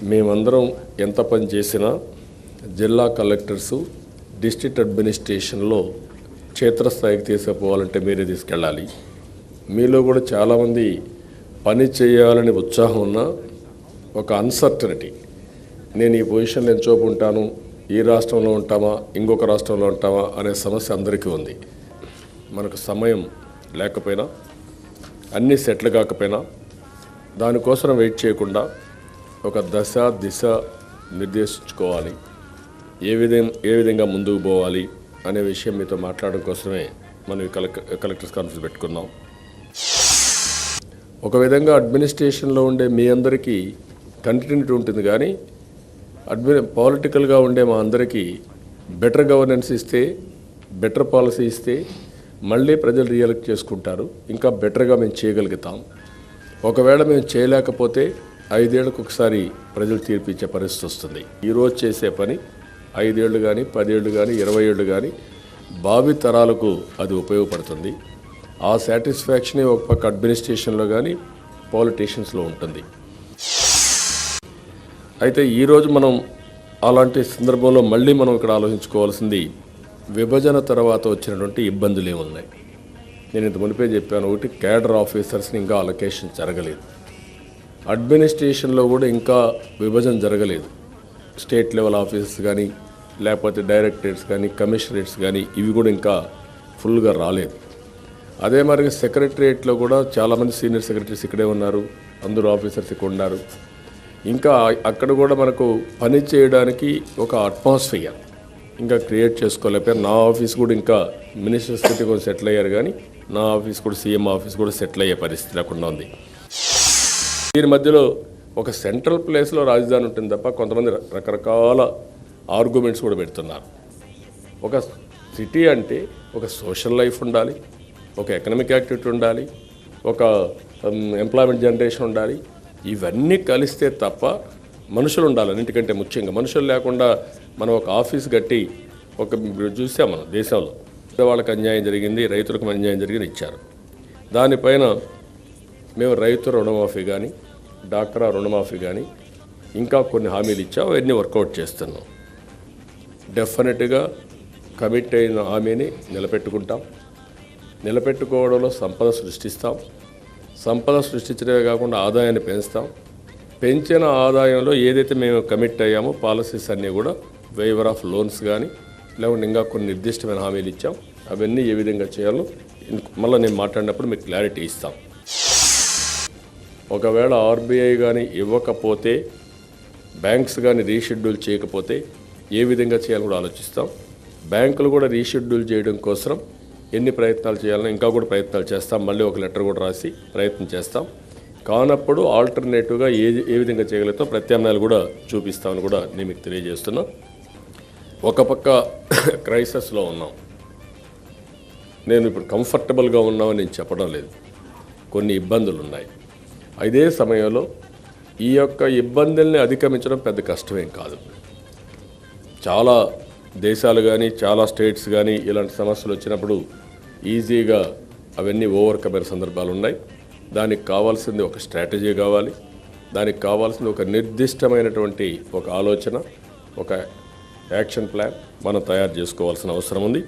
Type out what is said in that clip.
మేమందరం ఎంత పని చేసినా జిల్లా కలెక్టర్సు డిస్ట్రిక్ట్ అడ్మినిస్ట్రేషన్లో క్షేత్రస్థాయికి తీసుకుపోవాలంటే మీరే తీసుకెళ్ళాలి. మీలో కూడా చాలామంది పని చేయాలని ఉత్సాహం ఉన్న ఒక అన్సర్టనిటీ, నేను ఈ పొజిషన్లో ఎంచోపు ఉంటాను, ఈ రాష్ట్రంలో ఉంటామా ఇంకొక రాష్ట్రంలో ఉంటామా అనే సమస్య అందరికీ ఉంది. మనకు సమయం లేకపోయినా, అన్నీ సెటిల్ కాకపోయినా దానికోసం వెయిట్ చేయకుండా ఒక దశ దిశ నిర్దేశించుకోవాలి. ఏ విధంగా ముందుకు పోవాలి అనే విషయం మీతో మాట్లాడడం కోసమే మనం కలెక్టర్స్ కాన్ఫరెన్స్ పెట్టుకున్నాం. ఒక విధంగా అడ్మినిస్ట్రేషన్లో ఉండే మీ అందరికీ కంటిన్యూటీ ఉంటుంది, కానీ పాలిటికల్గా ఉండే మా అందరికీ బెటర్ గవర్నెన్స్ ఇస్తే, బెటర్ పాలసీ ఇస్తే మళ్ళీ ప్రజలు రియలెక్ట్ చేసుకుంటారు, ఇంకా బెటర్గా మేము చేయగలుగుతాం. ఒకవేళ మేము చేయలేకపోతే 5 ఏళ్ళకు ఒకసారి ప్రజలు తీర్పిచ్చే పరిస్థితి వస్తుంది. ఈరోజు చేసే పని 5 ఏళ్ళు కానీ 10 ఏళ్ళు కానీ 20 ఏళ్ళు కానీ భావి తరాలకు అది ఉపయోగపడుతుంది. ఆ సాటిస్ఫాక్షనే ఒక పక్క అడ్మినిస్ట్రేషన్లో కానీ పాలిటీషియన్స్లో ఉంటుంది. అయితే ఈరోజు మనం అలాంటి సందర్భంలో మళ్ళీ మనం ఇక్కడ ఆలోచించుకోవాల్సింది విభజన తర్వాత వచ్చినటువంటి ఇబ్బందులు ఏమున్నాయి. నేను ఇంత మునిపే చెప్పాను, ఒకటి క్యాడర్ ఆఫీసర్స్ని ఇంకా అలొకేషన్ జరగలేదు, అడ్మినిస్ట్రేషన్లో కూడా ఇంకా విభజన జరగలేదు. స్టేట్ లెవెల్ ఆఫీసర్స్ కానీ లేకపోతే డైరెక్టరేట్స్ కానీ కమిషనరేట్స్ కానీ ఇవి కూడా ఇంకా ఫుల్గా రాలేదు. అదే మరి సెక్రటరియట్లో కూడా చాలామంది సీనియర్ సెక్రటరీస్ ఇక్కడే ఉన్నారు, అందరూ ఆఫీసర్స్ ఇక్కడ ఉన్నారు. ఇంకా అక్కడ కూడా మనకు పని చేయడానికి ఒక అట్మాస్ఫియర్ ఇంకా క్రియేట్ చేసుకోలేకపోయారు. నా ఆఫీస్ కూడా ఇంకా మినిస్టర్స్ తోటి కొంచెం సెటిల్ అయ్యారు, కానీ నా ఆఫీస్ కూడా సీఎం ఆఫీస్ కూడా సెటిల్ అయ్యే పరిస్థితి లేకుండా ఉంది. దీని మధ్యలో ఒక సెంట్రల్ ప్లేస్లో రాజధాని ఉంటుంది తప్ప కొంతమంది రకరకాల ఆర్గ్యుమెంట్స్ కూడా పెడుతున్నారు. ఒక సిటీ అంటే ఒక సోషల్ లైఫ్ ఉండాలి, ఒక ఎకనామిక్ యాక్టివిటీ ఉండాలి, ఒక ఎంప్లాయ్మెంట్ జనరేషన్ ఉండాలి. ఇవన్నీ కలిస్తే తప్ప మనుషులు ఉండాలి. అన్నింటికంటే ముఖ్యంగా మనుషులు లేకుండా మనం ఒక ఆఫీస్ కట్టి చూసాం మనం దేశంలో వాళ్ళకి అన్యాయం జరిగింది, రైతులకు అన్యాయం జరిగింది ఇచ్చారు. దానిపైన మేము రైతు రుణమాఫీ కానీ డాక్రా రుణమాఫీ కానీ ఇంకా కొన్ని హామీలు ఇచ్చాం, అవన్నీ వర్కౌట్ చేస్తున్నాం. డెఫినెట్గా కమిట్ అయిన హామీని నిలబెట్టుకుంటాం. నిలబెట్టుకోవడంలో సంపద సృష్టిస్తాం. సంపద సృష్టించడమే కాకుండా ఆదాయాన్ని పెంచుతాం. పెంచిన ఆదాయంలో ఏదైతే మేము కమిట్ అయ్యామో పాలసీస్ అన్నీ కూడా వేవర్ ఆఫ్ లోన్స్ కానీ లేకుంటే ఇంకా కొన్ని నిర్దిష్టమైన హామీలు ఇచ్చాం. అవన్నీ ఏ విధంగా చేయాలో మళ్ళీ నేను మాట్లాడినప్పుడు మీకు క్లారిటీ ఇస్తాం. ఒకవేళ ఆర్బీఐ కానీ ఇవ్వకపోతే, బ్యాంక్స్ కానీ రీషెడ్యూల్ చేయకపోతే ఏ విధంగా చేయాలో కూడా ఆలోచిస్తాం. బ్యాంకులు కూడా రీషెడ్యూల్ చేయడం కోసం ఎన్ని ప్రయత్నాలు చేయాలో ఇంకా కూడా ప్రయత్నాలు చేస్తాం. మళ్ళీ ఒక లెటర్ కూడా రాసి ప్రయత్నం చేస్తాం. కానప్పుడు ఆల్టర్నేటివ్గా ఏ విధంగా చేయగలుగుతాం ప్రత్యామ్నాయాలు కూడా చూపిస్తామని కూడా నేను మీకు తెలియజేస్తున్నా. ఒక పక్క క్రైసిస్లో ఉన్నాం, నేను ఇప్పుడు కంఫర్టబుల్గా ఉన్నామని నేను చెప్పడం లేదు, కొన్ని ఇబ్బందులు ఉన్నాయి. అదే సమయంలో ఈ యొక్క ఇబ్బందుల్ని అధిగమించడం పెద్ద కష్టమేం కాదు. చాలా దేశాలు కానీ చాలా స్టేట్స్ కానీ ఇలాంటి సమస్యలు వచ్చినప్పుడు ఈజీగా అవన్నీ ఓవర్కమ్ అయిన సందర్భాలు ఉన్నాయి. దానికి కావాల్సింది ఒక స్ట్రాటజీ కావాలి, దానికి కావాల్సింది ఒక నిర్దిష్టమైనటువంటి ఒక ఆలోచన, ఒక యాక్షన్ ప్లాన్ మనం తయారు చేసుకోవాల్సిన అవసరం ఉంది.